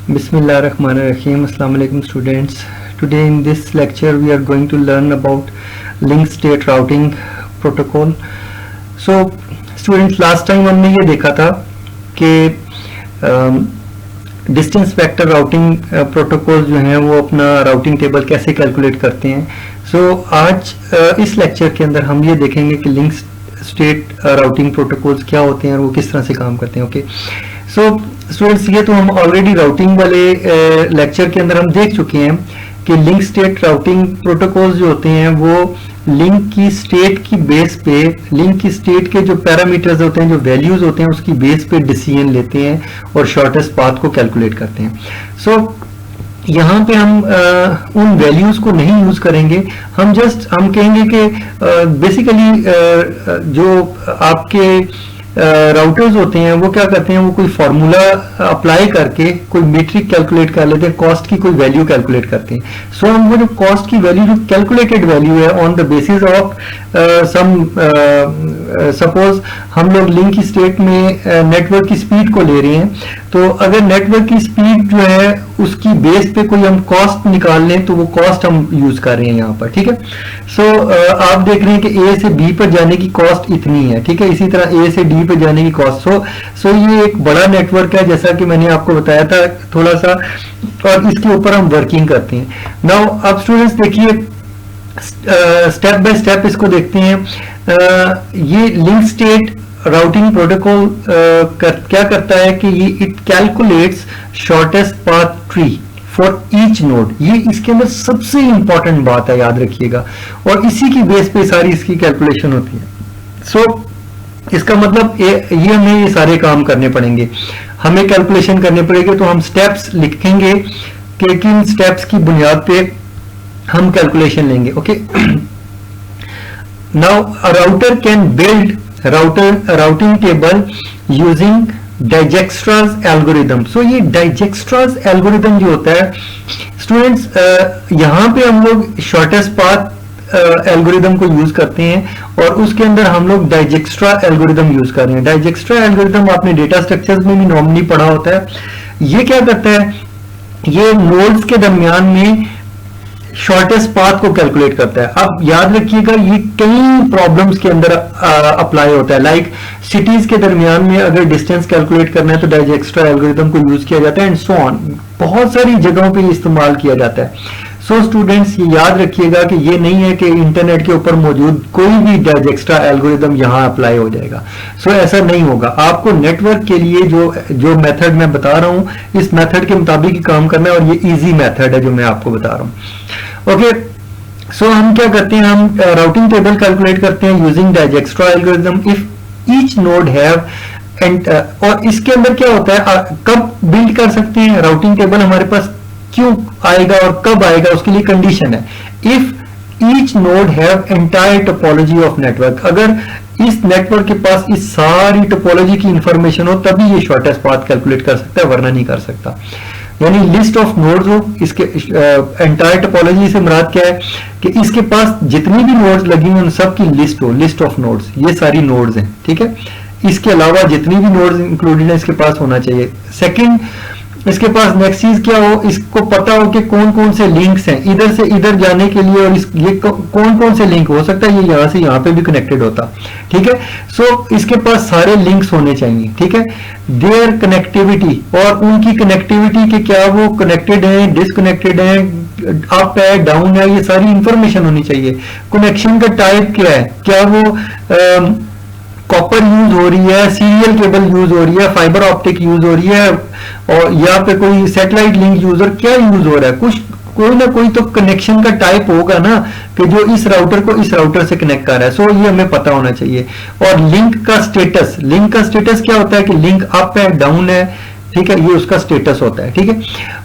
Bismillahirrahmanirrahim. Assalamu alaikum students. Today in this lecture we are going to learn about link state routing protocol. So students, last time हमने ये देखा था कि distance vector routing protocol जो हैं वो अपना राउटिंग टेबल कैसे कैलकुलेट करते हैं. सो आज इस लेक्चर के अंदर हम ये देखेंगे कि लिंक स्टेट राउटिंग प्रोटोकॉल्स क्या होते हैं और वो किस तरह से काम करते हैं. ओके, सो स्टूडेंट्स, ये तो हम ऑलरेडी राउटिंग वाले लेक्चर के अंदर हम देख चुके हैं कि लिंक स्टेट राउटिंग प्रोटोकॉल्स जो होते हैं वो लिंक की स्टेट की बेस पे, लिंक की स्टेट के जो पैरामीटर्स होते हैं, जो वैल्यूज होते हैं, उसकी बेस पे डिसीजन लेते हैं और शॉर्टेस्ट पाथ को कैलकुलेट करते हैं. सो यहाँ पे हम उन वैल्यूज को नहीं यूज करेंगे. हम कहेंगे कि बेसिकली जो आपके राउटर्स होते हैं वो क्या करते हैं, वो कोई फार्मूला अप्लाई करके कोई मीट्रिक कैलकुलेट कर लेते हैं, कॉस्ट की कोई वैल्यू कैलकुलेट करते हैं. सो हम वो जो कॉस्ट की वैल्यू, जो कैलकुलेटेड वैल्यू है on the basis of some, suppose हम लोग लिंक की स्टेट में नेटवर्क की स्पीड को ले रहे हैं, तो अगर नेटवर्क की स्पीड जो है उसकी बेस पे कोई हम कॉस्ट निकाल लें तो वो कॉस्ट हम यूज कर रहे हैं यहाँ पर. ठीक है, सो आप देख रहे हैं कि ए से बी पर जाने की कॉस्ट इतनी है. ठीक है, इसी तरह ए से डी पे जाने की कॉस्ट. सो ये एक बड़ा नेटवर्क है जैसा कि मैंने आपको बताया था थोड़ा सा, और इसके ऊपर हम वर्किंग करते हैं. नाउ अब स्टूडेंट्स देखिए, स्टेप बाय स्टेप इसको देखते हैं. ये लिंक स्टेट राउटिंग प्रोटोकॉल क्या करता है कि ये it calculates shortest path tree for each node. ये इसके अंदर सबसे इंपॉर्टेंट बात है, याद रखिएगा, और इसी की बेस पे सारी इसकी कैलकुलेशन होती है. सो इसका मतलब ये हमें ये सारे काम करने पड़ेंगे, हमें कैलकुलेशन करने पड़ेंगे. तो हम स्टेप्स लिखेंगे कि किन स्टेप्स की बुनियाद पे हम कैलकुलेशन लेंगे. Okay, now a router can build routing table using Dijkstra's algorithm. So ये डाइजेक्स्ट्राज एल्गोरिदम जो होता है स्टूडेंट्स, यहां पे हम लोग शॉर्टेस्ट पाथ एल्गोरिदम को यूज करते हैं और उसके अंदर हम लोग डाइजेक्स्ट्रा एल्गोरिदम यूज कर रहे हैं. डाइजेक्स्ट्रा एल्गोरिदम आपने डेटा स्ट्रक्चर्स में भी नॉर्मली पढ़ा होता है. ये क्या करता है, ये नोड्स के दरमियान में शॉर्टेस्ट पाथ को कैलकुलेट करता है. अब याद रखिएगा, ये कई प्रॉब्लम्स के अंदर अप्लाई होता है. लाइक सिटीज के दरमियान में अगर डिस्टेंस कैलकुलेट करना है तो डाइजेक्स्ट्रा एल्गोरिदम को यूज किया जाता है, एंड सो ऑन. बहुत सारी जगहों पे इस्तेमाल किया जाता है. सो स्टूडेंट्स, ये याद रखिएगा कि ये नहीं है कि इंटरनेट के ऊपर मौजूद कोई भी डाइजेक्स्ट्रा एल्गोरिदम यहां अप्लाई हो जाएगा. सो ऐसा नहीं होगा. आपको नेटवर्क के लिए जो मेथड मैं बता रहा हूं, इस मेथड के मुताबिक ही काम करना है, और ये इजी मेथड है जो मैं आपको बता रहा हूं. ओके, सो हम क्या करते हैं, हम राउटिंग टेबल कैलकुलेट करते हैं using Dijkstra algorithm if each node have. और इसके अंदर क्या होता है, कब बिल्ड कर सकते हैं राउटिंग टेबल, हमारे पास क्यों आएगा और कब आएगा, उसके लिए कंडीशन है. If each node have entire topology of network. अगर इस नेटवर्क के पास इस सारी टोपोलॉजी की इंफॉर्मेशन हो तभी ये शॉर्टेस्ट पाथ कैलकुलेट कर सकता है, वरना नहीं कर सकता. यानी लिस्ट ऑफ नोड्स हो. इसके एंटायर टोपोलॉजी से मुराद क्या है कि इसके पास जितनी भी नोड्स लगी हुई उन सब की लिस्ट हो, लिस्ट ऑफ नोड्स. ये सारी नोड्स हैं. ठीक है, इसके अलावा जितनी भी नोड्स इंक्लूडेड है इसके पास होना चाहिए. सेकंड, इसके पास नेक्स्ट चीज क्या हो, इसको पता हो कि कौन कौन से लिंक्स हैं इधर से इधर जाने के लिए, और ये कौन कौन से लिंक हो सकता है ये यहां से यहां पे भी कनेक्टेड होता. ठीक है, सो इसके पास सारे लिंक्स होने चाहिए. ठीक है, देयर कनेक्टिविटी, और उनकी कनेक्टिविटी के क्या वो कनेक्टेड है, डिसकनेक्टेड है, अप है, डाउन है, ये सारी इंफॉर्मेशन होनी चाहिए. कनेक्शन का टाइप क्या है, क्या वो कॉपर यूज हो रही है, सीरियल केबल यूज हो रही है, फाइबर ऑप्टिक यूज हो रही है, और या पे कोई सैटेलाइट लिंक यूज, और क्या यूज हो रहा है, कुछ कोई ना कोई तो कनेक्शन का टाइप होगा ना कि जो इस राउटर को इस राउटर से कनेक्ट कर रहा है. सो ये हमें पता होना चाहिए. और लिंक का स्टेटस क्या होता है कि लिंक अप है, डाउन है. ठीक है, ये उसका स्टेटस होता है. ठीक है,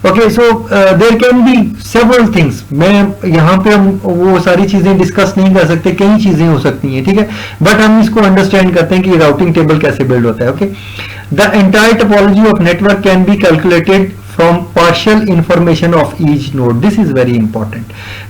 okay, so there can be several things. मैं यहाँ पे हम वो सारी चीजें डिस्कस नहीं कर सकते, कई चीजें हो सकती हैं. ठीक है, बट हम इसको अंडरस्टैंड करते हैं कि राउटिंग टेबल कैसे बिल्ड होता है. Okay, the entire topology of network can be calculated from partial information of each node. This is very important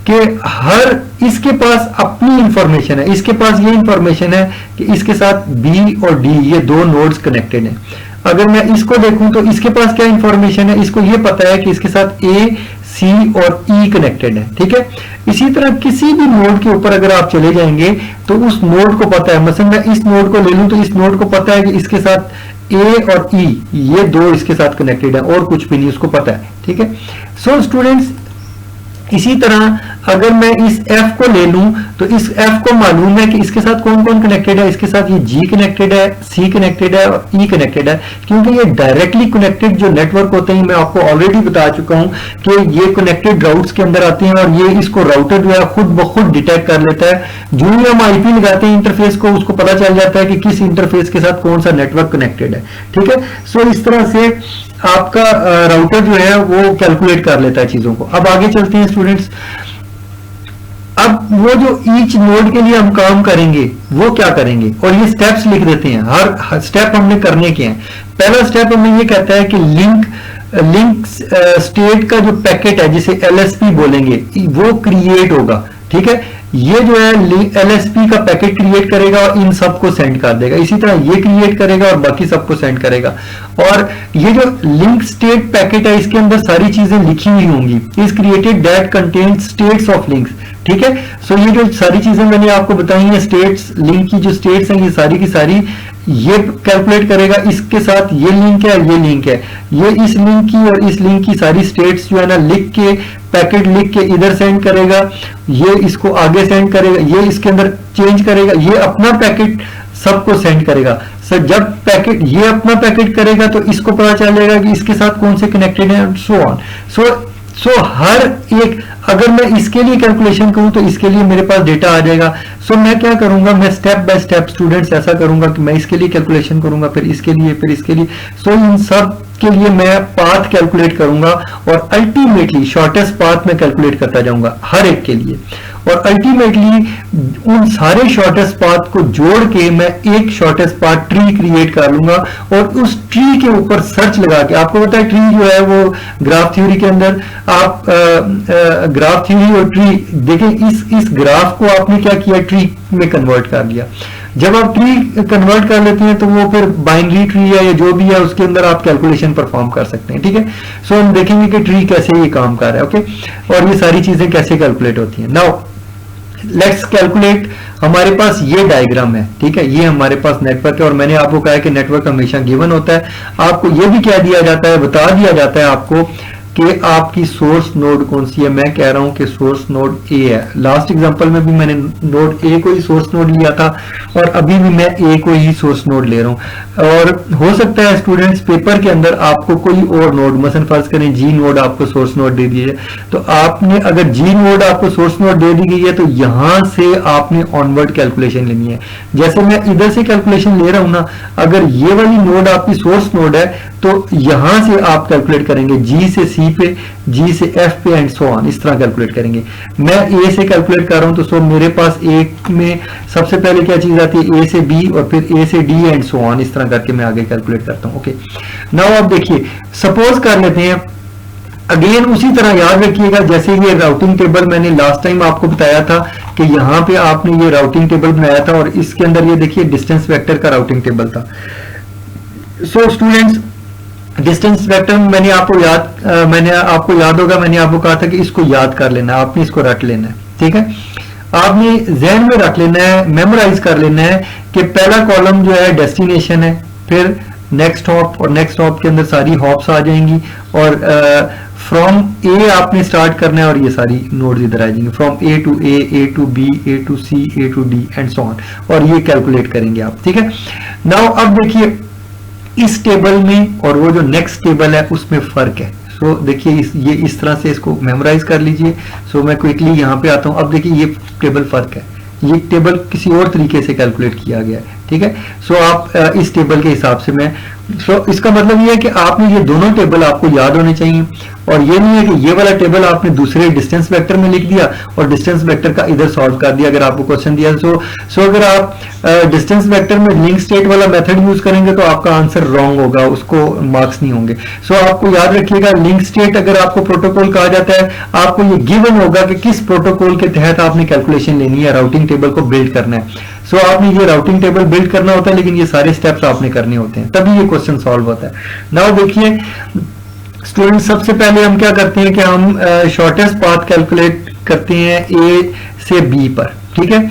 कि हर इसके पास अपनी इंफॉर्मेशन है. इसके पास ये इंफॉर्मेशन है कि इसके साथ बी और डी ये दो नोड्स कनेक्टेड हैं. अगर मैं इसको देखूं तो इसके पास क्या इंफॉर्मेशन है, इसको ये पता है कि इसके साथ ए, सी और ई कनेक्टेड है, ठीक है। इसी तरह किसी भी नोड के ऊपर अगर आप चले जाएंगे तो उस नोड को पता है, मसलन मैं इस नोड को ले लूं तो इस नोड को पता है कि इसके साथ ए और ई ये दो इसके साथ कनेक्टेड है और कुछ भी नहीं, उसको पता है, ठीक है। सो स्टूडेंट्स, इसी तरह अगर मैं इस F को ले लूं तो इस F को मालूम है कि इसके साथ कौन कौन कनेक्टेड है, इसके साथ ये G कनेक्टेड है, C कनेक्टेड है और E कनेक्टेड है, क्योंकि ये डायरेक्टली कनेक्टेड जो नेटवर्क होते हैं मैं आपको ऑलरेडी बता चुका हूं कि ये कनेक्टेड राउट्स के अंदर आते हैं और ये इसको राउटर जो है खुद ब खुद डिटेक्ट कर लेता है। जो ही हम IP लगाते हैं इंटरफेस को, उसको पता चल जाता है कि किस इंटरफेस के साथ कौन सा नेटवर्क कनेक्टेड है, ठीक है। सो इस तरह से आपका राउटर जो है वो कैलकुलेट कर लेता है चीजों को। अब आगे चलते हैं स्टूडेंट्स। अब वो जो ईच नोड के लिए हम काम करेंगे वो क्या करेंगे, और ये स्टेप्स लिख देते हैं, हर स्टेप हमने करने के हैं। पहला स्टेप हमें ये कहता है कि लिंक स्टेट का जो पैकेट है जिसे LSP बोलेंगे वो क्रिएट होगा, ठीक है। ये जो है LSP का पैकेट क्रिएट करेगा और इन सबको सेंड कर देगा। इसी तरह ये क्रिएट करेगा और बाकी सबको सेंड करेगा। और ये जो लिंक स्टेट पैकेट है इसके अंदर सारी चीजें लिखी हुई होंगी। Is created that contains states of links, ठीक है। सो ये जो सारी चीजें मैंने आपको बताई हैं, स्टेट्स, लिंक की जो स्टेट्स हैं ये सारी की सारी ये कैलकुलेट करेगा। इसके साथ ये लिंक है, ये लिंक है, ये इस लिंक की और इस लिंक की सारी स्टेट्स जो है ना लिख के, पैकेट लिख के इधर सेंड करेगा, ये इसको आगे सेंड करेगा, ये इसके अंदर चेंज करेगा, ये अपना पैकेट सबको सेंड करेगा। सर जब पैकेट ये अपना पैकेट करेगा तो इसको पता चलेगा कि इसके साथ कौन से कनेक्टेड है, सो ऑन। सो हर एक, अगर मैं इसके लिए कैलकुलेशन करूं तो इसके लिए मेरे पास डेटा आ जाएगा। सो मैं क्या करूंगा, मैं स्टेप बाय स्टेप स्टूडेंट्स ऐसा करूंगा कि मैं इसके लिए कैलकुलेशन करूंगा, फिर इसके लिए, फिर इसके लिए। सो इन सब के लिए मैं पाथ कैलकुलेट करूंगा और अल्टीमेटली शॉर्टेस्ट पाथ में कैलकुलेट करता जाऊंगा हर एक के लिए। और अल्टीमेटली उन सारे शॉर्टेस्ट पाथ को जोड़ के मैं एक शॉर्टेस्ट पाथ ट्री क्रिएट कर लूंगा और उस ट्री के ऊपर सर्च लगा के, आपको पता है ट्री जो है वो ग्राफ थ्योरी के अंदर आप ग्राफ थ्योरी और ट्री देखें, इस ग्राफ को आपने क्या किया, ट्री में कन्वर्ट कर दिया। जब आप ट्री कन्वर्ट कर लेते हैं तो वो फिर बाइनरी ट्री है या जो भी है उसके अंदर आप कैलकुलेशन परफॉर्म कर सकते हैं, ठीक है। सो हम देखेंगे कि ट्री कैसे ये काम कर रहा है, ओके, और ये सारी चीजें कैसे कैलकुलेट होती हैं। Now let's calculate. हमारे पास ये डायग्राम है, ठीक है, ये हमारे पास नेटवर्क है और मैंने आपको कहा है कि नेटवर्क हमेशा गिवन होता है। आपको ये भी क्या दिया जाता है, बता दिया जाता है आपको कि आपकी सोर्स नोड कौन सी है। मैं कह रहा हूं कि सोर्स नोड ए है। लास्ट एग्जांपल में भी मैंने नोड ए को ही सोर्स नोड लिया था और अभी भी मैं ए को ही सोर्स नोड ले रहा हूं। और हो सकता है स्टूडेंट्स पेपर के अंदर आपको कोई और नोड, मसलन फर्ज करें जी नोड आपको सोर्स नोड दे दिए, तो आपने अगर जी नोड आपको सोर्स नोड दे दी गई है तो यहां से आपने ऑनवर्ड कैलकुलेशन लेनी है। जैसे मैं इधर से कैलकुलेशन ले रहा हूं ना, अगर ये वाली नोड आपकी सोर्स नोड है तो यहां से आप कैलकुलेट करेंगे जी से सी पे, जी से एफ पे एंड सो ऑन, इस तरह कैलकुलेट करेंगे। मैं ए से कैलकुलेट कर रहा हूं तो सो मेरे पास ए में सबसे पहले क्या चीज आती है, ए से बी और फिर ए से डी एंड सो ऑन, इस तरह करके मैं आगे कैलकुलेट करता हूं। ओके, नाउ आप देखिए, सपोज कर लेते हैं अगेन उसी तरह याद रखिएगा जैसे ये राउटिंग टेबल मैंने लास्ट टाइम आपको बताया था कि यहाँ पे आपने ये राउटिंग टेबल बनाया था और इसके अंदर ये देखिए डिस्टेंस वेक्टर का राउटिंग टेबल था। सो स्टूडेंट्स, डिस्टेंस वेक्टर मैंने आपको याद होगा, मैंने आपको कहा था कि इसको याद कर लेना है, आपने इसको रट लेना है, ठीक है। आपने ज़हन में रख लेना है, मेमोराइज कर लेना है कि पहला कॉलम जो है डेस्टिनेशन है, फिर नेक्स्ट हॉप और नेक्स्ट हॉप के अंदर सारी हॉप्स आ जाएंगी और फ्रॉम ए आपने स्टार्ट करना है और ये सारी नोड्स इधर आ जाएंगे, from A to A to B, A to C, A to D and so on, और ये कैलकुलेट करेंगे आप, ठीक है। नाउ अब देखिए इस टेबल में और वो जो नेक्स्ट टेबल है उसमें फर्क है। सो देखिए ये इस तरह से इसको मेमोराइज कर लीजिए। सो मैं क्विकली यहाँ पे आता हूँ। अब देखिए ये टेबल फर्क है, ये टेबल किसी और तरीके से कैलकुलेट किया गया है, ठीक है। सो आप इस टेबल के हिसाब से इसका मतलब ये है कि आपने ये दोनों टेबल आपको याद होने चाहिए और ये नहीं है कि ये वाला टेबल आपने दूसरे डिस्टेंस वेक्टर में लिख दिया और डिस्टेंस वेक्टर का इधर सॉल्व कर दिया अगर आपको क्वेश्चन दिया। सो अगर आप डिस्टेंस वेक्टर में लिंक स्टेट वाला मेथड यूज करेंगे तो आपका आंसर रॉन्ग होगा, उसको मार्क्स नहीं होंगे। सो आपको याद रखिएगा लिंक स्टेट अगर आपको प्रोटोकॉल कहा जाता है, आपको ये गिवन होगा कि किस प्रोटोकॉल के तहत आपने कैलकुलेशन लेनी है, राउटिंग टेबल को बिल्ड करना है। सो आपने ये राउटिंग टेबल बिल्ड करना होता है, लेकिन ये सारे स्टेप्स आपने करने होते हैं, तभी ये क्वेश्चन सॉल्व होता है। नाउ देखिए स्टूडेंट, सबसे पहले हम क्या करते हैं कि हम शॉर्टेस्ट पाथ कैलकुलेट करते हैं ए से बी पर, ठीक है।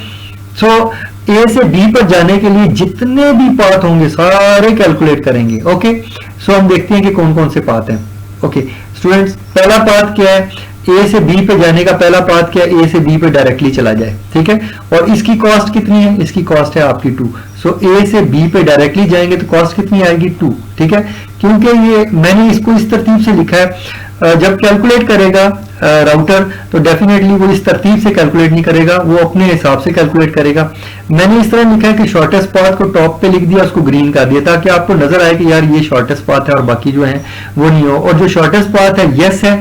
सो ए से बी पर जाने के लिए जितने भी पाथ होंगे सारे कैलकुलेट करेंगे, ओके। सो हम देखते हैं कि कौन कौन से पाथ हैं। ओके स्टूडेंट्स, पहला पाथ क्या है, ए से बी पे जाने का पहला पाथ क्या है, ए से बी पे डायरेक्टली चला जाए, ठीक है। और इसकी कॉस्ट कितनी है, इसकी कॉस्ट है आपकी 2। सो ए से बी पे डायरेक्टली जाएंगे तो कॉस्ट कितनी आएगी 2, ठीक है। क्योंकि ये मैंने इसको इस तरतीब से लिखा है, जब कैलकुलेट करेगा राउटर तो डेफिनेटली वो इस तरतीब से कैलकुलेट नहीं करेगा, वो अपने हिसाब से कैलकुलेट करेगा। मैंने इस तरह लिखा है कि शॉर्टेस्ट पाथ को टॉप पे लिख दिया, उसको ग्रीन कर दिया, ताकि आपको नजर आए कि यार ये शॉर्टेस्ट पाथ है और बाकी जो है वो नहीं हो। और जो शॉर्टेस्ट पाथ है यस है,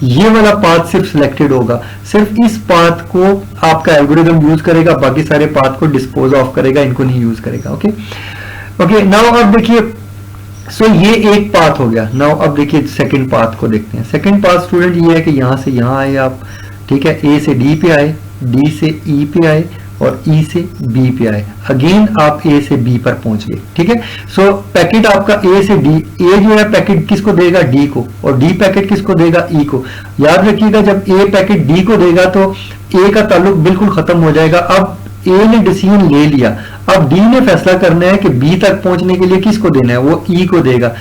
ये वाला पाथ सिर्फ सिलेक्टेड होगा, सिर्फ इस पाथ को आपका एल्गोरिदम यूज करेगा, बाकी सारे पाथ को डिस्पोज ऑफ करेगा, इनको नहीं यूज करेगा। ओके ओके, नाउ अब देखिए, सो ये एक पाथ हो गया। नाउ अब देखिए सेकंड पाथ को देखते हैं। सेकंड पाथ स्टूडेंट ये है कि यहां से यहां आए आप, ठीक है, ए से डी पे आए, डी से ई पे आए और ई से बी पे आए, अगेन आप ए से बी पर पहुंच गए, ठीक है। सो पैकेट आपका ए से डी, ए जो है पैकेट किसको देगा, डी को, और डी पैकेट किसको देगा, ई को। याद रखिएगा जब ए पैकेट डी को देगा तो ए का ताल्लुक बिल्कुल खत्म हो जाएगा। अब ए ने डिसीजन ले लिया, अब डी ने फैसला करना है कि बी तक पहुंचने के लिए किसको देना है, वो ई को देगा।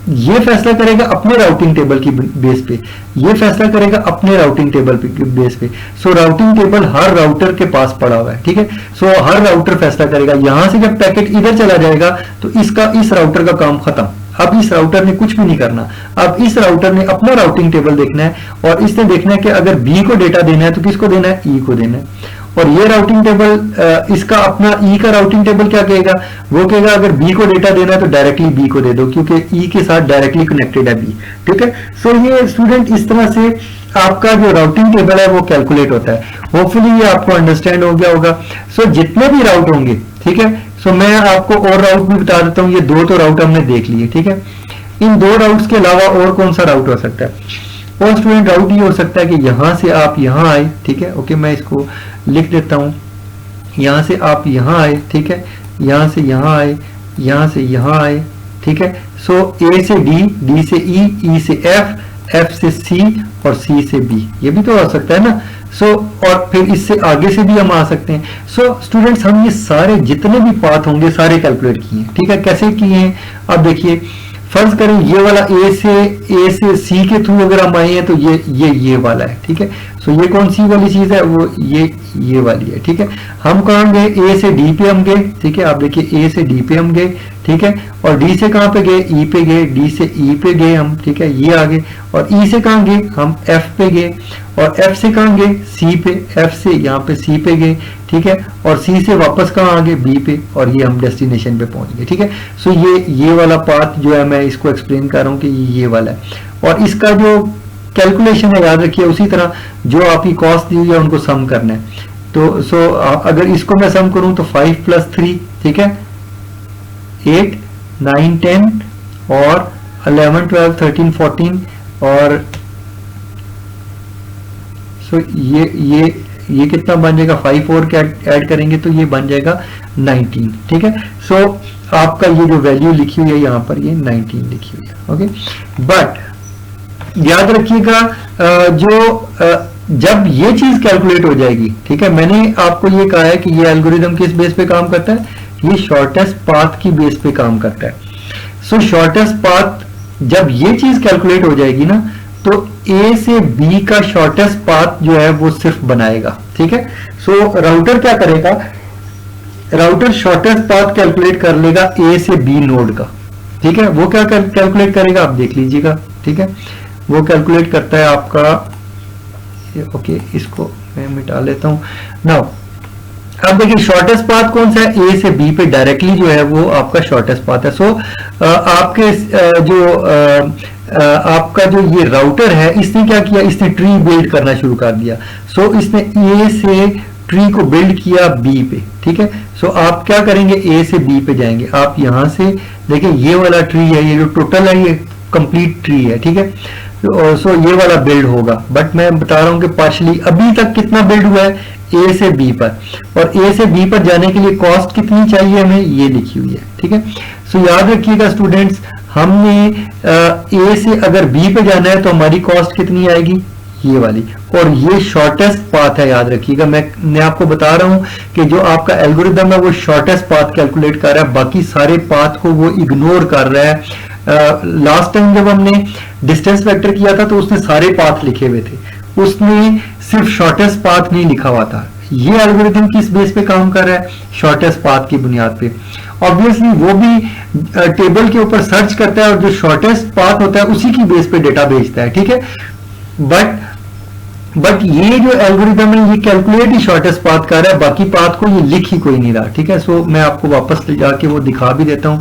ये फैसला करेगा अपने राउटिंग टेबल की बेस पे, ये फैसला करेगा अपने राउटिंग टेबल की बेस पे। सो राउटिंग टेबल हर राउटर के पास पड़ा हुआ है, ठीक है। सो हर राउटर फैसला करेगा, यहां से जब पैकेट इधर चला जाएगा तो इसका, इस राउटर का काम खत्म। अब इस राउटर ने कुछ भी नहीं करना, अब इस राउटर ने अपना राउटिंग टेबल देखना है और इसने देखना है कि अगर बी को डेटा देना है तो किसको देना है, ई को देना है। और ये राउटिंग टेबल इसका अपना ई का राउटिंग टेबल क्या कहेगा, वो कहेगा अगर बी को डेटा देना है तो डायरेक्टली बी को दे दो, क्योंकि ई के साथ डायरेक्टली कनेक्टेड है बी, ठीक है। सो ये स्टूडेंट इस तरह से आपका जो राउटिंग टेबल है वो कैलकुलेट होता है। होपफुली ये आपको अंडरस्टैंड हो गया होगा। सो जितने भी राउट होंगे, ठीक है, सो मैं आपको और राउट भी बता देता हूँ। ये दो तो राउट हमने देख लिए, ठीक है। इन दो राउट्स के अलावा और कौन सा राउट हो सकता है, और स्टूडेंट राउट ये हो सकता है कि यहां से आप यहां आए, ठीक है। ओके, मैं इसको लिख देता हूं, यहां से आप यहां आए, ठीक है, यहां से यहां आए, यहां से यहां आए, ठीक है। सो ए से डी, डी से ई, ई से एफ, एफ से सी और सी से बी, ये भी तो हो सकता है ना। सो और फिर इससे आगे से भी हम आ सकते हैं। सो स्टूडेंट्स हम ये सारे जितने भी पाथ होंगे सारे कैलकुलेट किए हैं, ठीक है। कैसे किए हैं, अब देखिए, फर्ज करें ये वाला ए से सी के थ्रू अगर हम आए हैं तो ये वाला है, ठीक है। सो ये कौन सी वाली चीज है, वो ये वाली है, ठीक है। हम कहाँ गए, ए से डी पे हम गए, ठीक है। आप देखिए ए से डी पे हम गए, ठीक है, और डी से कहाँ पे गए, ई पे गए, डी से ई पे गए हम, ठीक है, ये आगे, और ई से कहाँ गए, हम एफ पे गए, और एफ से कहाँ गए, सी पे, एफ से यहाँ पे सी पे गए, ठीक है, और सी से वापस कहाँ आ गए, बी पे, और ये हम डेस्टिनेशन पे पहुंच गए, ठीक है। सो ये वाला पाथ जो है मैं इसको एक्सप्लेन कर रहा हूँ कि ये वाला है, और इसका जो कैलकुलेशन है याद रखिए उसी तरह जो आपकी कॉस्ट दी हुई है उनको सम करना है। तो सो अगर इसको मैं सम करूं तो 5 + 3, ठीक है, 8, 9, 10 और 11, 12, 13, 14 और सो ये कितना बन जाएगा, 5 और क्या ऐड करेंगे तो ये बन जाएगा 19, ठीक है। सो आपका ये जो वैल्यू लिखी हुई है यहाँ पर ये 19 लिखी हुई है, ओके। बट याद रखिएगा जब ये चीज कैलकुलेट हो जाएगी, ठीक है, मैंने आपको ये कहा है कि ये एल्गोरिदम किस बेस पे काम करता है, ये शॉर्टेस्ट पाथ की बेस पे काम करता है। सो शॉर्टेस्ट पाथ जब ये चीज कैलकुलेट हो जाएगी ना तो ए से बी का शॉर्टेस्ट पाथ जो है वो सिर्फ बनाएगा, ठीक है। सो राउटर क्या करेगा, राउटर शॉर्टेस्ट पाथ कैलकुलेट कर लेगा ए से बी नोड का, ठीक है। वो क्या कैलकुलेट करेगा आप देख लीजिएगा, ठीक है। वो कैलकुलेट करता है आपका, ओके, इसको मैं मिटा लेता हूं। नाउ अब देखिए शॉर्टेस्ट पाथ कौन सा है, ए से बी पे डायरेक्टली जो है वो आपका शॉर्टेस्ट पाथ है। सो आपके आपका जो ये राउटर है इसने क्या किया, इसने ट्री बिल्ड करना शुरू कर दिया। सो इसने ए से ट्री को बिल्ड किया बी पे, ठीक है। सो आप क्या करेंगे, ए से बी पे जाएंगे। आप यहां से देखिए ये वाला ट्री है, ये जो टोटल है ये कंप्लीट ट्री है, ठीक है। सो ये वाला बिल्ड होगा, बट मैं बता रहा हूं कि पार्शली अभी तक कितना बिल्ड हुआ है ए से बी पर, और ए से बी पर जाने के लिए कॉस्ट कितनी चाहिए हमें ये लिखी हुई है, ठीक है। सो याद रखिएगा स्टूडेंट्स, हमने ए से अगर बी पे जाना है तो हमारी कॉस्ट कितनी आएगी, ये वाली, और ये शॉर्टेस्ट पाथ है, याद रखिएगा। मैं आपको बता रहा हूं कि जो आपका एल्गोरिदम है वो शॉर्टेस्ट पाथ कैलकुलेट कर रहा है, बाकी सारे पाथ को वो इग्नोर कर रहा है। लास्ट टाइम जब हमने डिस्टेंस वेक्टर किया था तो उसने सारे पाथ लिखे हुए थे, उसने सिर्फ शॉर्टेस्ट पाथ नहीं लिखा हुआ था। ये एल्गोरिथम किस बेस पे काम कर रहा है, शॉर्टेस्ट पाथ की बुनियाद पे। ऑब्वियसली वो भी टेबल के ऊपर सर्च करता है और जो शॉर्टेस्ट पाथ होता है उसी की बेस पे डेटा भेजता है, ठीक है। बट ये जो एल्गोरिथम है ये कैलकुलेट ही शॉर्टेस्ट पाथ कर रहा है, बाकी पाथ को ये लिख ही कोई नहीं रहा, ठीक है। सो मैं आपको वापस ले जाके वो दिखा भी देता हूं।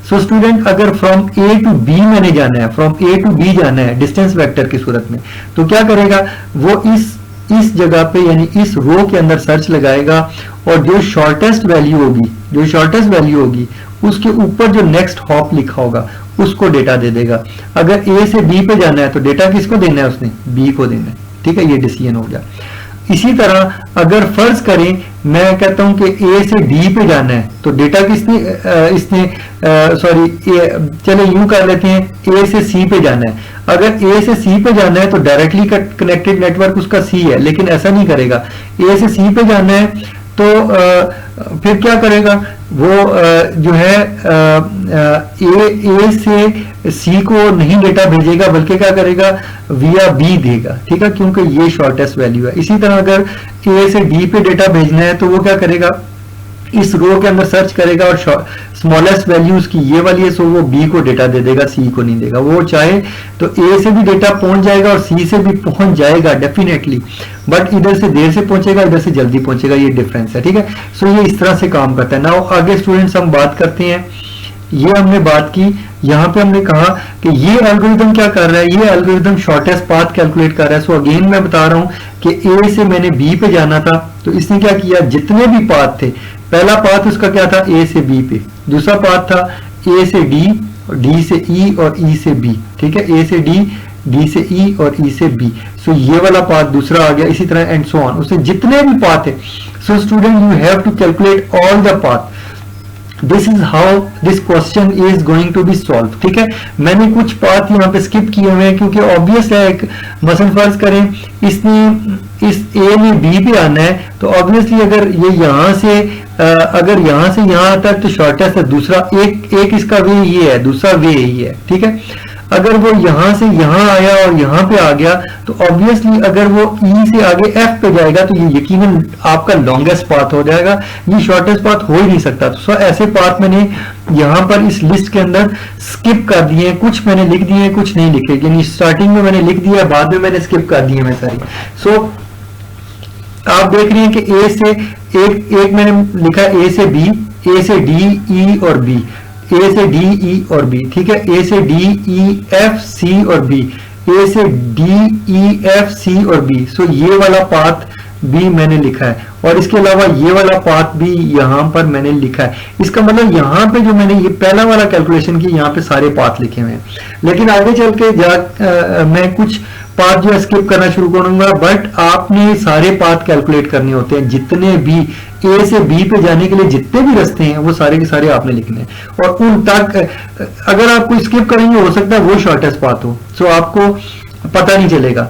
सो स्टूडेंट, अगर फ्रॉम ए टू बी मैंने जाना है, फ्रॉम ए टू बी जाना है डिस्टेंस वेक्टर की सूरत में, तो क्या करेगा वो इस जगह पे यानी इस रो के अंदर सर्च लगाएगा और जो शॉर्टेस्ट वैल्यू होगी उसके ऊपर जो नेक्स्ट हॉप लिखा होगा उसको डेटा दे देगा। अगर ए से बी पे जाना है तो डेटा किसको देना है, उसने बी को देना है, ठीक है। ये डिसीजन हो गया। इसी तरह अगर फर्ज करें मैं कहता हूं कि ए से डी पे जाना है तो डेटा इसने चले यूं कर लेते हैं, ए से सी पे जाना है। अगर ए से सी पे जाना है तो डायरेक्टली कनेक्टेड नेटवर्क उसका सी है, लेकिन ऐसा नहीं करेगा। ए से सी पे जाना है तो फिर क्या करेगा वो जो है ए से सी को नहीं डेटा भेजेगा, बल्कि क्या करेगा विया बी देगा, ठीक है, क्योंकि ये शॉर्टेस्ट वैल्यू है। इसी तरह अगर ए से डी पे डेटा भेजना है तो वो क्या करेगा, इस रो के अंदर सर्च करेगा और स्मॉलेस्ट वैल्यू उसकी ये वाली है, सो वो बी को डेटा दे देगा, सी को नहीं देगा। वो चाहे तो ए से भी डेटा पहुंच जाएगा और सी से भी पहुंच जाएगा डेफिनेटली, बट इधर से देर से पहुंचेगा, इधर से जल्दी पहुंचेगा, ये डिफरेंस है, ठीक है। सो ये इस तरह से काम करता है। नाउ आगे स्टूडेंट्स हम बात करते हैं, ये हमने बात की, यहां पे हमने कहा कि ये एल्गोरिथम क्या कर रहा है, ये एल्गोरिथम शॉर्टेस्ट पाथ कैलकुलेट कर रहा है। सो अगेन मैं बता रहा हूं कि ए से मैंने बी पे जाना था तो इसने क्या किया, जितने भी पाथ थे, पहला पाथ उसका क्या था ए से बी पे, दूसरा पाथ था ए से डी, डी से ई और ई से बी, ठीक है, ए से डी, डी से ई और ई से बी। सो ये वाला पाथ दूसरा आ गया, इसी तरह एंड सो ऑन, उससे जितने भी पाथ है। So student you have to calculate all the path. This is how this question is going to be solve, ठीक है। मैंने कुछ पाथ यहाँ पे स्किप किए हुए हैं क्योंकि ऑब्वियस है, एक मसलन फर्ज करें इसने इस ए में बी पे आना है तो ऑब्वियसली अगर ये यहां से अगर यहां से यहां आता है तो शॉर्टेस्ट है, दूसरा एक इसका वे ये है, दूसरा वे ये है, ठीक है। अगर वो यहां से यहां आया और यहां पे आ गया तो ऑब्वियसली अगर वो ई से आगे एफ पे जाएगा तो ये यकीनन आपका लॉन्गेस्ट पाथ हो जाएगा, ये शॉर्टेस्ट पाथ हो ही नहीं सकता। तो ऐसे पाथ मैंने यहां पर इस लिस्ट के अंदर स्किप कर दिए हैं, कुछ मैंने लिख दिए हैं, कुछ नहीं लिखे, यानी स्टार्टिंग में मैंने लिख दिया, बाद में मैंने स्किप कर दिए मैं सारी। सो आप देख रहे हैं कि ए से एक मैंने लिखा ए से बी, ए से डी, ई और बी, ए से डी, ई और बी, ठीक है, ए से डी, ई, एफ, सी और बी, ए से डी, ई, एफ, सी और बी। सो ये वाला पाथ भी मैंने लिखा है और इसके अलावा ये वाला पाथ भी यहां पर मैंने लिखा है। इसका मतलब यहां पे जो मैंने ये पहला वाला कैलकुलेशन की, यहां पे सारे पाथ लिखे हुए हैं, लेकिन आगे चल के मैं कुछ पाथ जो है स्किप करना शुरू करूंगा, बट आपने सारे पाथ कैलकुलेट करने होते हैं, जितने भी ए से बी पे जाने के लिए जितने भी रास्ते हैं वो सारे के सारे आपने लिखने हैं, और उन तक अगर आप कोई स्किप करेंगे हो सकता है वो शॉर्टेस्ट पाथ हो, सो आपको पता नहीं चलेगा।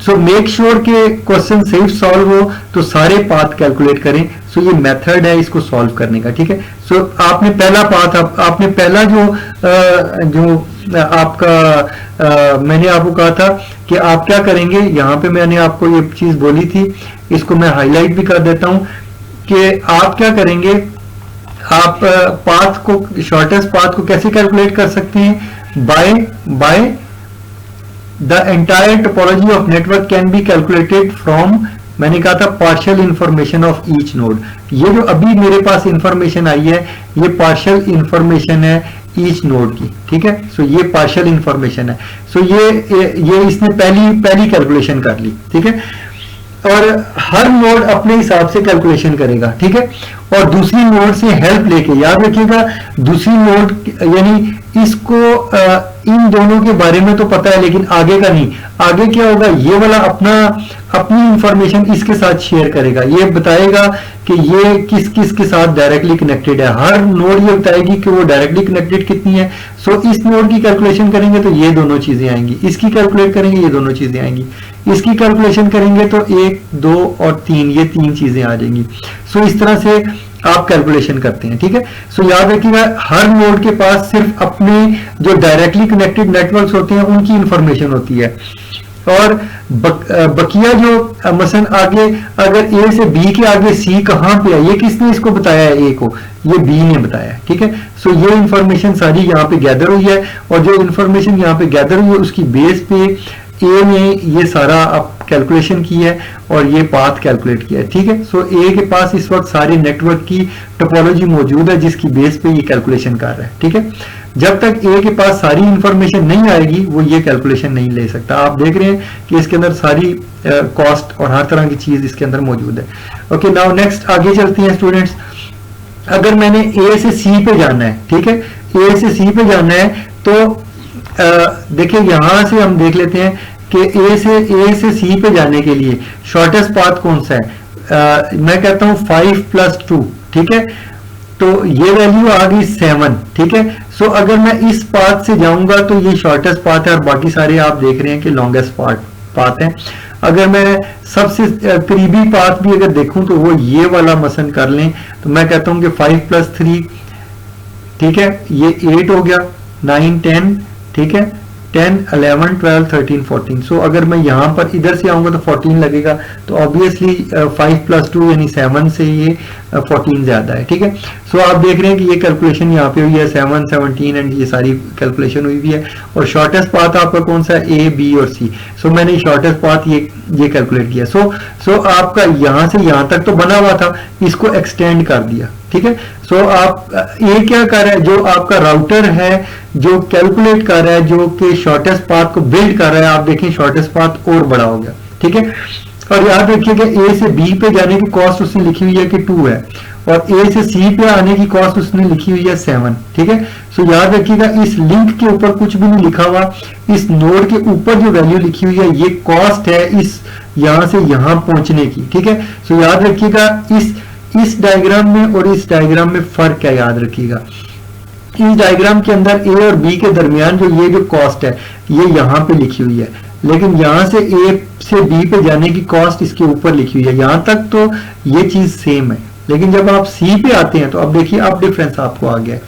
सो मेक श्योर के क्वेश्चन सेफ सॉल्व हो तो सारे पाथ कैलकुलेट करें। सो ये मेथड है इसको सॉल्व करने का, ठीक है। सो आपने पहला पाथ, आपने पहला जो आपका मैंने आपको कहा था कि आप क्या करेंगे, यहाँ पे मैंने आपको ये चीज बोली थी, इसको मैं हाईलाइट भी कर देता हूं कि आप क्या करेंगे, आप पाथ को, शॉर्टेस्ट पाथ को कैसे कैलकुलेट कर सकते हैं, by the entire topology of network can be calculated from, मैंने कहा था partial information of each node. ये जो अभी मेरे पास इंफॉर्मेशन आई है ये पार्शियल इंफॉर्मेशन है ईच नोड की, ठीक है। सो ये पार्शियल इंफॉर्मेशन है। सो ये इसने पहली कैलकुलेशन कर ली, ठीक है, और हर नोड अपने हिसाब से कैलकुलेशन करेगा, ठीक है, और दूसरी नोड से हेल्प लेके, याद रखिएगा दूसरी नोड यानी इसको इन दोनों के बारे में तो पता है लेकिन आगे का नहीं। आगे क्या होगा, ये वाला अपनी इंफॉर्मेशन इसके साथ शेयर करेगा, ये बताएगा कि ये किस किस के साथ डायरेक्टली कनेक्टेड है। हर नोड ये बताएगी कि वो डायरेक्टली कनेक्टेड कितनी है। सो इस नोड की कैलकुलेशन करेंगे तो ये दोनों चीजें आएंगी, इसकी कैलकुलेट करेंगे ये दोनों चीजें आएंगी, इसकी कैलकुलेशन करेंगे तो 1, 2 और 3 ये 3 चीजें आ जाएंगी। सो इस तरह से आप कैलकुलेशन करते हैं, ठीक है। सो याद रखिएगा हर नोड के पास सिर्फ अपने जो डायरेक्टली कनेक्टेड नेटवर्क्स होते हैं उनकी इंफॉर्मेशन होती है, और बकिया जो मसलन आगे अगर ए से बी के आगे सी कहां पे है, ये किसने इसको बताया है, ए को, ये बी ने बताया है, ठीक है। सो ये इंफॉर्मेशन सारी यहाँ पे गैदर हुई है, और जो इंफॉर्मेशन यहाँ पे गैदर हुई है उसकी बेस पे ए ने ये सारा आप कैलकुलेशन की है और ये पाथ कैलकुलेट किया है, ठीक है। सो ए के पास इस वक्त सारे नेटवर्क की टोपोलॉजी मौजूद है जिसकी बेस पे ये कैलकुलेशन कर रहा है, ठीक है। जब तक ए के पास सारी इंफॉर्मेशन नहीं आएगी वो ये कैलकुलेशन नहीं ले सकता। आप देख रहे हैं कि इसके अंदर सारी कॉस्ट और हर तरह की चीज इसके अंदर मौजूद है। ओके, नाउ नेक्स्ट आगे चलते हैं स्टूडेंट्स। अगर मैंने ए से सी पे जाना है, ठीक है, ए से सी पे जाना है तो देखिए यहां से हम देख लेते हैं कि ए से सी पे जाने के लिए शॉर्टेस्ट पाथ कौन सा है। मैं कहता हूं 5 + 2, ठीक है। तो ये वैल्यू आ गई 7, ठीक है। सो अगर मैं इस पाथ से जाऊंगा तो ये शॉर्टेस्ट पाथ है और बाकी सारे आप देख रहे हैं कि लॉन्गेस्ट पाथ है। अगर मैं सबसे करीबी पाथ भी अगर देखूं तो वो ये वाला मसन कर लें तो मैं कहता हूं कि 5 + 3, ठीक है, ये 8 हो गया, 9, 10, ठीक है, 10, 11, 12, 13, 14। सो अगर मैं यहां पर इधर से आऊंगा तो 14 लगेगा, तो ऑब्वियसली 5 + 2 यानी 7 से ये 14 ज्यादा है, ठीक है। सो आप देख रहे हैं कि ये कैलकुलेशन यहाँ पे हुई है 7, 17 एंड ये सारी कैलकुलेशन हुई भी है। और शॉर्टेस्ट पाथ आपका कौन सा है, ए, बी और सी। सो मैंने शॉर्टेस्ट पाथ ये कैलकुलेट किया। सो आपका यहां से यहां तक तो बना हुआ था, इसको एक्सटेंड कर दिया, ठीक है। सो आप ये क्या कर रहा है, जो आपका राउटर है जो कैलकुलेट कर रहा है, जो कि शॉर्टेस्ट पाथ को बिल्ड कर रहा है, आप देखें शॉर्टेस्ट पाथ और बड़ा हो गया, ठीक है। और याद रखिएगा ए से बी पे जाने की कॉस्ट उसने लिखी हुई है कि 2 है, और ए से सी पे आने की कॉस्ट उसने लिखी हुई है 7, ठीक है। सो याद रखिएगा इस लिंक के ऊपर कुछ भी नहीं लिखा हुआ, इस नोड के ऊपर जो वैल्यू लिखी हुई है ये कॉस्ट है इस यहां से यहां पहुंचने की, ठीक है। सो याद रखिएगा इस डायग्राम में और इस डायग्राम में फर्क है, याद रखिएगा। इस डायग्राम के अंदर ए और बी के दरमियान ये जो कॉस्ट है ये यहां पे लिखी हुई है, लेकिन यहां से ए से बी पे जाने की कॉस्ट इसके ऊपर लिखी हुई है। यहां तक तो ये चीज सेम है, लेकिन जब आप सी पे आते हैं तो अब देखिए अब डिफरेंस आपको आ गया है।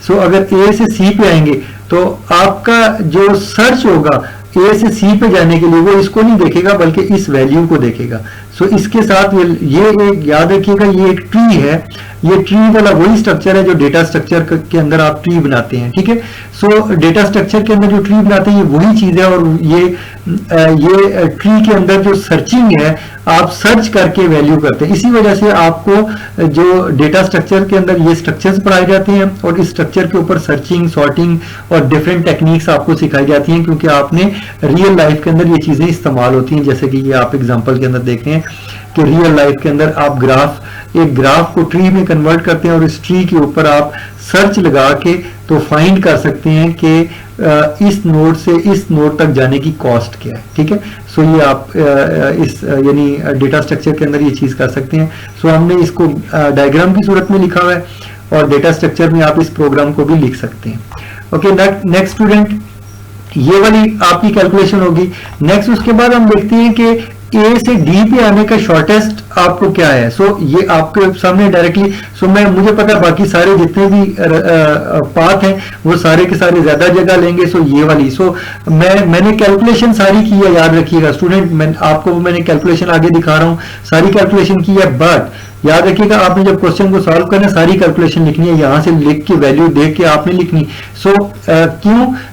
सो अगर ए से सी पे आएंगे तो आपका जो सर्च होगा ए से सी पे जाने के लिए वो इसको नहीं देखेगा बल्कि इस वैल्यू को देखेगा। सो इसके साथ ये एक याद रखिएगा ये एक ट्री है, ये ट्री वाला वही स्ट्रक्चर है जो डेटा स्ट्रक्चर के अंदर आप ट्री बनाते हैं, ठीक है। सो डेटा स्ट्रक्चर के अंदर जो ट्री बनाते हैं ये वही चीज है, और ये ट्री के अंदर जो सर्चिंग है आप सर्च करके वैल्यू करते हैं। इसी वजह से आपको जो डेटा स्ट्रक्चर के अंदर ये स्ट्रक्चर्स पढ़ाए जाते हैं और इस स्ट्रक्चर के ऊपर सर्चिंग, सॉर्टिंग और डिफरेंट टेक्निक्स आपको सिखाई जाती हैं, क्योंकि आपने रियल लाइफ के अंदर ये चीजें इस्तेमाल होती हैं। जैसे कि ये आप एग्जांपल के अंदर देख रहे हैं कि रियल लाइफ के अंदर आप एक ग्राफ को ट्री में कन्वर्ट करते हैं और इस ट्री के ऊपर आप सर्च लगा के तो फाइंड कर सकते हैं कि इस नोड से इस नोड तक जाने की कॉस्ट क्या है, ठीक है। सो ये आप इस यानी डेटा स्ट्रक्चर के अंदर ये चीज कर सकते हैं। सो हमने इसको डायग्राम की सूरत में लिखा हुआ है और डेटा स्ट्रक्चर में आप इस प्रोग्राम को भी लिख सकते हैं। ओके, नेक्स्ट स्टूडेंट, ये वाली आपकी कैलकुलेशन होगी। नेक्स्ट उसके बाद हम देखते हैं कि ए से डी पे आने का शॉर्टेस्ट आपको क्या है। सो ये आपके सामने डायरेक्टली मुझे पता है बाकी सारे जितने भी पाथ हैं वो सारे के सारे ज्यादा जगह लेंगे। सो ये वाली मैंने कैलकुलेशन सारी की है, याद रखिएगा स्टूडेंट, मैंने कैलकुलेशन आगे दिखा रहा हूं, सारी कैलकुलेशन की है। बट याद रखिएगा आपने जब क्वेश्चन को सॉल्व करना सारी कैलकुलेशन लिखनी है, यहां से लिख के वैल्यू देख के आपने लिखनी।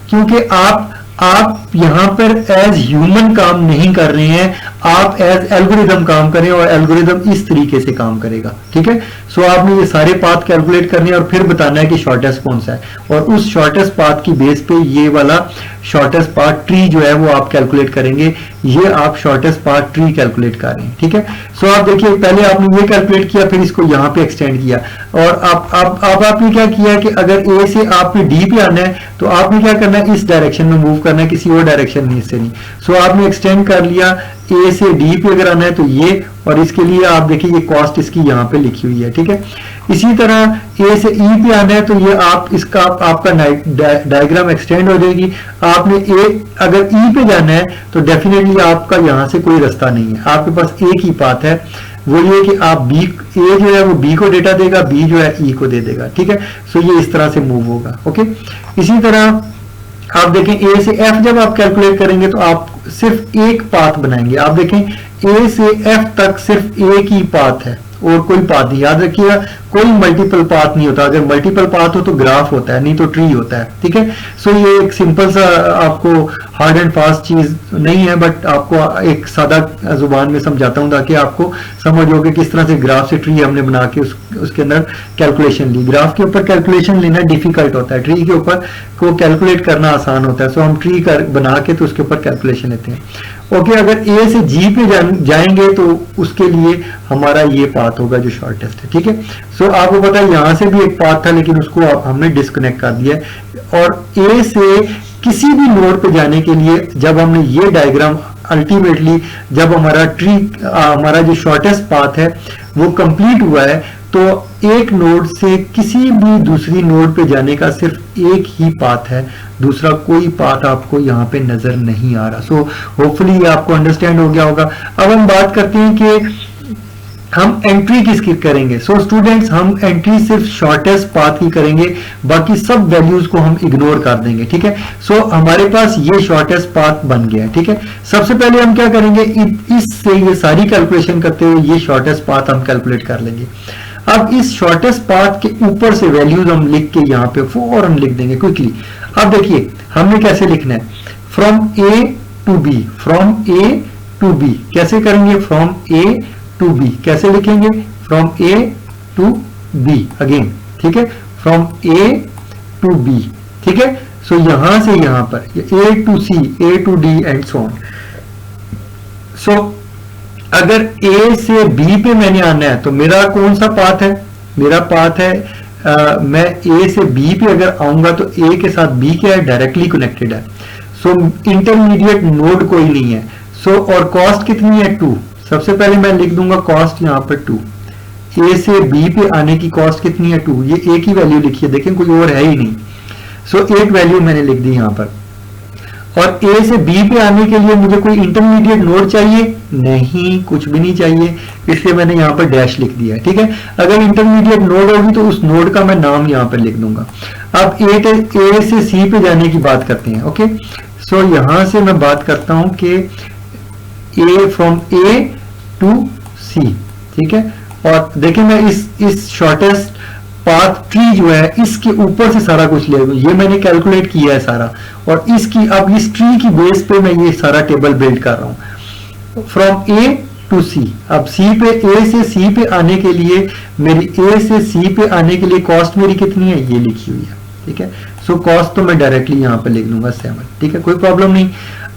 क्योंकि आप आप यहाँ पर एज ह्यूमन काम नहीं कर रहे हैं, आप एज एल्गोरिदम काम करें और एल्गोरिदम इस तरीके से काम करेगा, ठीक है। सो आपने ये सारे पाथ कैलकुलेट करने और फिर बताना है कि शॉर्टेस्ट कौन सा है, और उस शॉर्टेस्ट पाथ की बेस पे ये वाला शॉर्टेस्ट पाथ ट्री जो है वो आप कैलकुलेट करेंगे। ये आप शॉर्टेस्ट पाथ ट्री कैलकुलेट कर रहे हैं, ठीक है। सो आप देखिए पहले आपने ये कैलकुलेट किया, फिर इसको यहाँ पे एक्सटेंड किया, और अब आपने क्या किया कि अगर ए से आपने डी पे आना है तो आपने क्या करना है, इस डायरेक्शन में मूव करना है, किसी और डायरेक्शन में इससे नहीं। सो आपने एक्सटेंड कर लिया, ए से डी पे अगर आना है तो ये, और इसके लिए आप देखिए ये कॉस्ट इसकी यहाँ पे लिखी हुई है, ठीक है। इसी तरह ए से ई पे आना है तो ये आप इसका आपका डायग्राम एक्सटेंड हो जाएगी। आपने ए अगर ई पे जाना है तो डेफिनेटली आपका यहाँ से कोई रास्ता नहीं है, आपके पास एक ही पाथ है, वो ये कि आप बी, ए जो है वो बी को डेटा देगा, बी जो है ई को दे देगा, ठीक है। सो ये इस तरह से मूव होगा, ओके। इसी तरह आप देखें ए से एफ जब आप कैलकुलेट करेंगे तो आप सिर्फ एक पाथ बनाएंगे। आप देखें ए से एफ तक सिर्फ एक ही पाथ है और कोई पाथ नहीं, याद रखिएगा कोई मल्टीपल पाथ नहीं होता। अगर मल्टीपल पाथ हो तो ग्राफ होता है, नहीं तो ट्री होता है, ठीक है। सो ये एक सिंपल सा आपको हार्ड एंड फास्ट चीज नहीं है, बट आपको एक सादा जुबान में समझाता हूं ताकि आपको समझ हो कि किस तरह से ग्राफ से ट्री हमने बना के उसके अंदर कैलकुलेशन ली। ग्राफ के ऊपर कैलकुलेशन लेना डिफिकल्ट होता है, ट्री के ऊपर को कैलकुलेट करना आसान होता है। सो हम ट्री बना के तो उसके ऊपर कैलकुलेशन लेते हैं, ओके। अगर ए से जी पे जाएंगे तो उसके लिए हमारा ये पाथ होगा जो शॉर्टेस्ट है, ठीक है। सो आपको पता है यहां से भी एक पाथ था लेकिन उसको हमने डिस्कनेक्ट कर दिया है। और ए से किसी भी नोड पे जाने के लिए जब हमने ये डायग्राम अल्टीमेटली जब हमारा ट्री हमारा जो शॉर्टेस्ट पाथ है वो कंप्लीट हुआ है तो एक नोड से किसी भी दूसरी नोड पे जाने का सिर्फ एक ही पाथ है, दूसरा कोई पाथ आपको यहाँ पे नजर नहीं आ रहा। सो होपफुली ये आपको अंडरस्टैंड हो गया होगा। अब हम बात करते हैं कि हम एंट्री किसकी करेंगे। सो स्टूडेंट्स हम एंट्री सिर्फ शॉर्टेस्ट पाथ की करेंगे, बाकी सब वैल्यूज को हम इग्नोर कर देंगे, ठीक है। सो हमारे पास ये शॉर्टेस्ट पाथ बन गया है, ठीक है। सबसे पहले हम क्या करेंगे, इससे ये सारी कैलकुलेशन करते हुए ये शॉर्टेस्ट पाथ हम कैलकुलेट कर लेंगे। अब इस शॉर्टेस्ट पाथ के ऊपर से वैल्यूज हम लिख के यहाँ पे फौरन लिख देंगे क्विकली। अब देखिए हमने कैसे लिखना है, from A to B, from A to B कैसे करेंगे, फ्रॉम ए टू बी कैसे लिखेंगे, from A to B again, ठीक है, फ्रॉम ए टू बी, ठीक है। सो यहां से यहां पर A to C, A to D and so on. So अगर ए से बी पे मैंने आना है तो मेरा कौन सा पाथ है, मेरा पाथ है मैं ए से बी पे अगर आऊंगा तो ए के साथ बी क्या है, डायरेक्टली कनेक्टेड है। सो इंटरमीडिएट नोड कोई नहीं है। सो और कॉस्ट कितनी है 2, सबसे पहले मैं लिख दूंगा कॉस्ट यहां पर 2। ए से बी पे आने की कॉस्ट कितनी है 2, ये एक ही वैल्यू लिखी है, देखें कोई और है ही नहीं। सो एक वैल्यू मैंने लिख दी यहां पर। और ए से बी पे आने के लिए मुझे कोई इंटरमीडिएट नोड चाहिए नहीं, कुछ भी नहीं चाहिए, इसलिए मैंने यहां पर डैश लिख दिया, ठीक है। अगर इंटरमीडिएट नोड होगी तो उस नोड का मैं नाम यहां पर लिख दूंगा। अब ए से सी पे जाने की बात करते हैं, ओके। सो यहां से मैं बात करता हूं कि ए फ्रॉम ए टू सी, ठीक है। और देखिए मैं इस शॉर्टेस्ट पाथ ट्री जो है इसके ऊपर से सारा कुछ ले, ये मैंने कैलकुलेट किया है सारा, और इसकी अब इस ट्री की बेस पे मैं ये सारा टेबल बिल्ड कर रहा हूं फ्रॉम ए टू सी। अब सी पे, ए से सी पे आने के लिए मेरी ए से सी पे आने के लिए कॉस्ट मेरी कितनी है, ये लिखी हुई है, ठीक है। सो कॉस्ट तो मैं डायरेक्टली यहां पे लिख दूंगा 7, ठीक है, कोई प्रॉब्लम नहीं।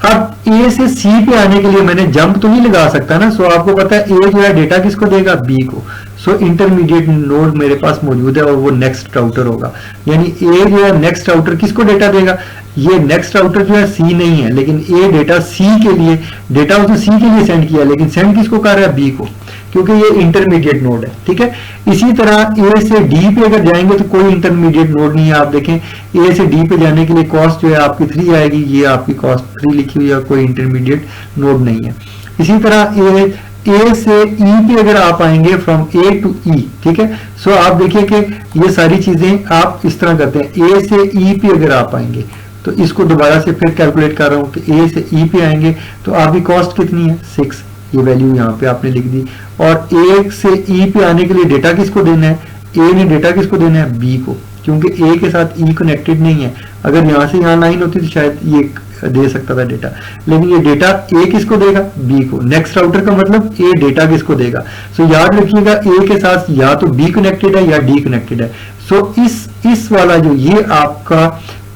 अब ए से सी पे आने के लिए मैंने जंप तो नहीं लगा सकता ना। सो आपको पता है ए जो है डेटा किसको देगा, बी को। सो इंटरमीडिएट नोड मेरे पास मौजूद है और वो नेक्स्ट राउटर होगा, यानी ए जो है नेक्स्ट राउटर किसको डेटा देगा, ये नेक्स्ट राउटर जो है सी नहीं है, लेकिन ए डेटा सी के लिए, डेटा उसने सी के लिए सेंड किया, लेकिन सेंड किसको कर रहा है, बी को, क्योंकि ये इंटरमीडिएट नोड है, ठीक है। इसी तरह ए से डी पे अगर जाएंगे तो कोई इंटरमीडिएट नोड नहीं है। आप देखें ए से डी पे जाने के लिए कॉस्ट जो है आपकी 3 आएगी, ये आपकी कॉस्ट 3 लिखी हुई है, कोई इंटरमीडिएट नोड नहीं है। इसी तरह ए से ई पे अगर आप आएंगे फ्रॉम ए टू ई, ठीक है। सो आप देखिए कि ये सारी चीजें आप इस तरह करते हैं। ए से ई पे अगर आप आएंगे तो इसको दोबारा से फिर कैलकुलेट कर रहा हूं कि ए से ई पे आएंगे तो आपकी कॉस्ट कितनी है 6, ये वैल्यू यहाँ पे आपने लिख दी। और ए से ई पे आने के लिए डेटा किसको देना है, ए ने डेटा किसको देना है, बी को, क्योंकि ए के साथ ई कनेक्टेड नहीं है। अगर यहाँ से यहाँ लाइन होती तो शायद ये दे सकता था डेटा, लेकिन ये डेटा ए किसको देगा, बी को। नेक्स्ट राउटर का मतलब ए डेटा किसको देगा। सो याद रखिएगा ए के साथ या तो बी कनेक्टेड है या डी कनेक्टेड है। सो इस वाला जो ये आपका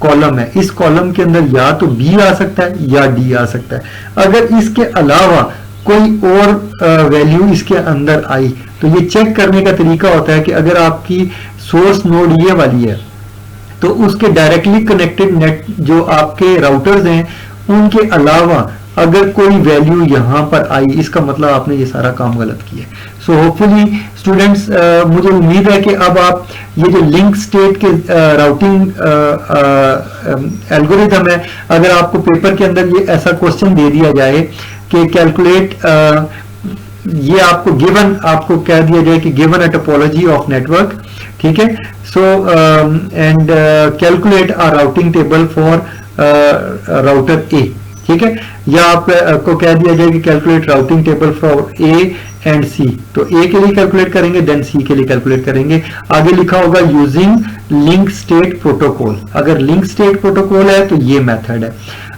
कॉलम है, इस कॉलम के अंदर या तो बी आ सकता है या डी आ सकता है। अगर इसके अलावा कोई और वैल्यू इसके अंदर आई तो ये चेक करने का तरीका होता है कि अगर आपकी सोर्स नोड ये वाली है तो उसके डायरेक्टली कनेक्टेड नेट जो आपके राउटर्स हैं उनके अलावा अगर कोई वैल्यू यहां पर आई, इसका मतलब आपने ये सारा काम गलत किया। सो होपफुली स्टूडेंट्स, मुझे उम्मीद है कि अब आप ये जो लिंक स्टेट के राउटिंग एल्गोरिथम है, अगर आपको पेपर के अंदर ये ऐसा क्वेश्चन दे दिया जाए कि कैलकुलेट, ये आपको गिवन, आपको कह दिया जाए कि given a topology of network, ठीक है, so and calculate a routing table for router A, ठीक है, या आपको कह दिया जाए कि calculate routing table for A and C, तो ए के लिए कैलकुलेट करेंगे, देन सी के लिए कैलकुलेट करेंगे। आगे लिखा होगा यूजिंग लिंक स्टेट प्रोटोकॉल। अगर लिंक स्टेट प्रोटोकॉल है तो ये मेथड है,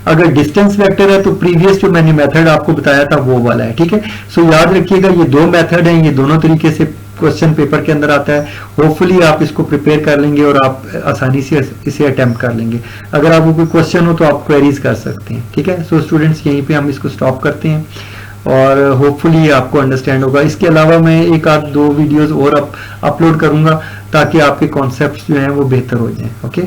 अगर डिस्टेंस वेक्टर है तो प्रीवियस जो मैंने मेथड आपको बताया था वो वाला है, ठीक है। सो याद रखिएगा ये दो मेथड हैं, ये दोनों तरीके से क्वेश्चन पेपर के अंदर आता है। होपफुली आप इसको प्रिपेयर कर लेंगे और आप आसानी से इसे अटेम्प्ट कर लेंगे। अगर आपको कोई क्वेश्चन हो तो आप क्वेरीज कर सकते हैं, ठीक है। सो स्टूडेंट्स, यहीं पे हम इसको स्टॉप करते हैं और होपफुली आपको अंडरस्टैंड होगा। इसके अलावा मैं एक आध दो वीडियोस और अपलोड करूंगा ताकि आपके कॉन्सेप्ट्स जो हैं वो बेहतर हो जाएं। ओके।